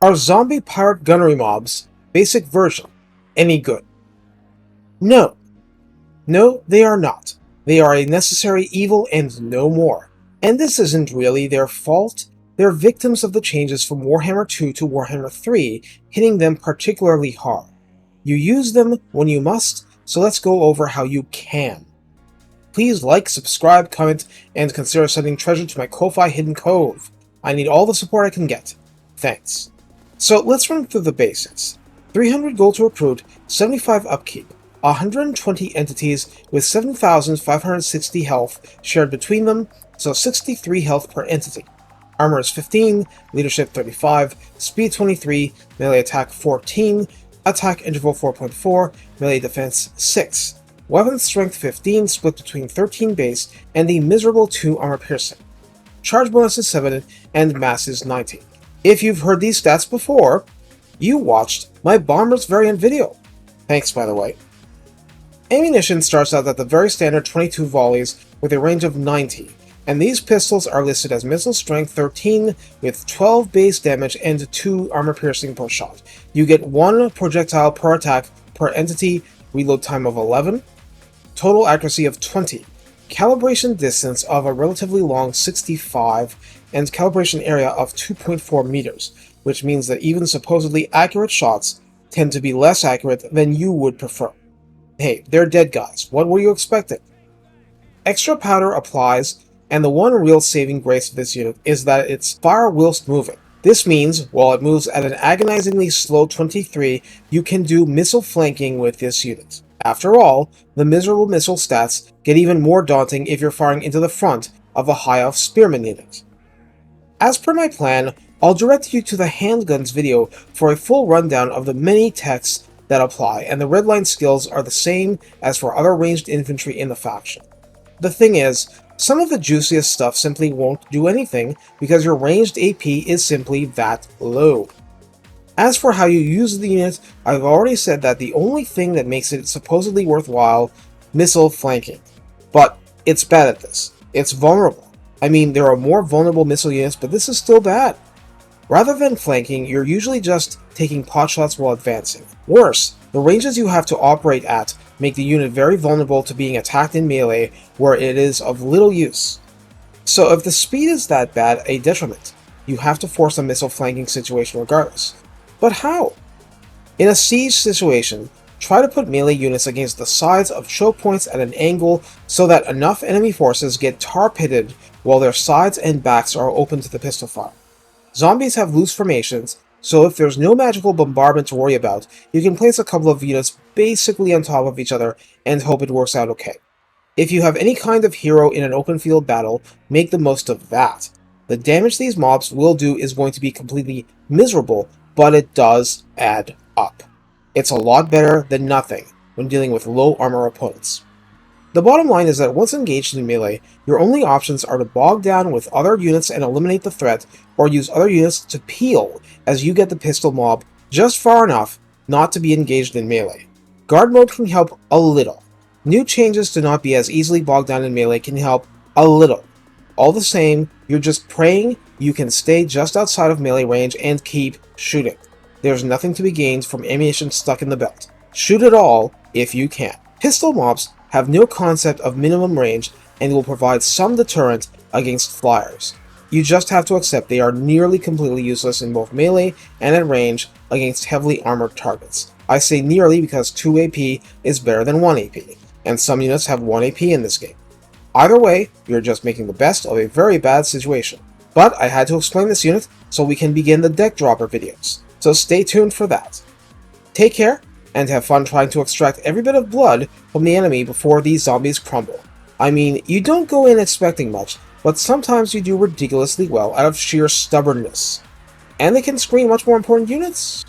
Are zombie pirate gunnery mobs, basic version, any good? No. No, they are not. They are a necessary evil and no more. And this isn't really their fault. They're victims of the changes from Warhammer 2 to Warhammer 3, hitting them particularly hard. You use them when you must, so let's go over how you can. Please like, subscribe, comment, and consider sending treasure to my Ko-Fi Hidden Cove. I need all the support I can get. Thanks. So let's run through the basics. 300 gold to recruit, 75 upkeep, 120 entities with 7,560 health shared between them, so 63 health per entity. Armor is 15, leadership 35, speed 23, melee attack 14, attack interval 4.4, melee defense 6. Weapon strength 15 split between 13 base and a miserable 2 armor piercing. Charge bonus is 7 and mass is 90. If you've heard these stats before, you watched my Bombers variant video. Thanks, by the way. Ammunition starts out at the very standard 22 volleys with a range of 90, and these pistols are listed as missile strength 13 with 12 base damage and 2 armor piercing per shot. You get 1 projectile per attack per entity, reload time of 11, total accuracy of 20, calibration distance of a relatively long 65, and calibration area of 2.4 meters, which means that even supposedly accurate shots tend to be less accurate than you would prefer. Hey, they're dead guys, what were you expecting? Extra powder applies, and the one real saving grace of this unit is that it's fire whilst moving. This means, while it moves at an agonizingly slow 23, you can do missile flanking with this unit. After all, the miserable missile stats get even more daunting if you're firing into the front of a high-elf spearman unit. As per my plan, I'll direct you to the Handguns video for a full rundown of the many techs that apply, and the redline skills are the same as for other ranged infantry in the faction. The thing is, some of the juiciest stuff simply won't do anything because your ranged AP is simply that low. As for how you use the unit, I've already said that the only thing that makes it supposedly worthwhile, missile flanking. But it's bad at this. It's vulnerable. I mean, there are more vulnerable missile units, but this is still bad. Rather than flanking, you're usually just taking potshots while advancing. Worse, the ranges you have to operate at make the unit very vulnerable to being attacked in melee, where it is of little use. So if the speed is that bad a detriment, you have to force a missile flanking situation regardless. But how? In a siege situation, try to put melee units against the sides of choke points at an angle so that enough enemy forces get tar-pitted while their sides and backs are open to the pistol fire. Zombies have loose formations, so if there's no magical bombardment to worry about, you can place a couple of units basically on top of each other and hope it works out okay. If you have any kind of hero in an open field battle, make the most of that. The damage these mobs will do is going to be completely miserable, but it does add up. It's a lot better than nothing when dealing with low armor opponents. The bottom line is that once engaged in melee, your only options are to bog down with other units and eliminate the threat, or use other units to peel as you get the pistol mob just far enough not to be engaged in melee. Guard mode can help a little. New changes to not be as easily bogged down in melee can help a little. All the same, you're just praying you can stay just outside of melee range and keep shooting. There's nothing to be gained from ammunition stuck in the belt. Shoot it all if you can. Pistol mobs have no concept of minimum range and will provide some deterrent against flyers. You just have to accept they are nearly completely useless in both melee and at range against heavily armored targets. I say nearly because 2 AP is better than 1 AP, and some units have 1 AP in this game. Either way, you're just making the best of a very bad situation. But I had to explain this unit so we can begin the deck dropper videos, so stay tuned for that. Take care, and have fun trying to extract every bit of blood from the enemy before these zombies crumble. I mean, you don't go in expecting much, but sometimes you do ridiculously well out of sheer stubbornness. And they can screen much more important units?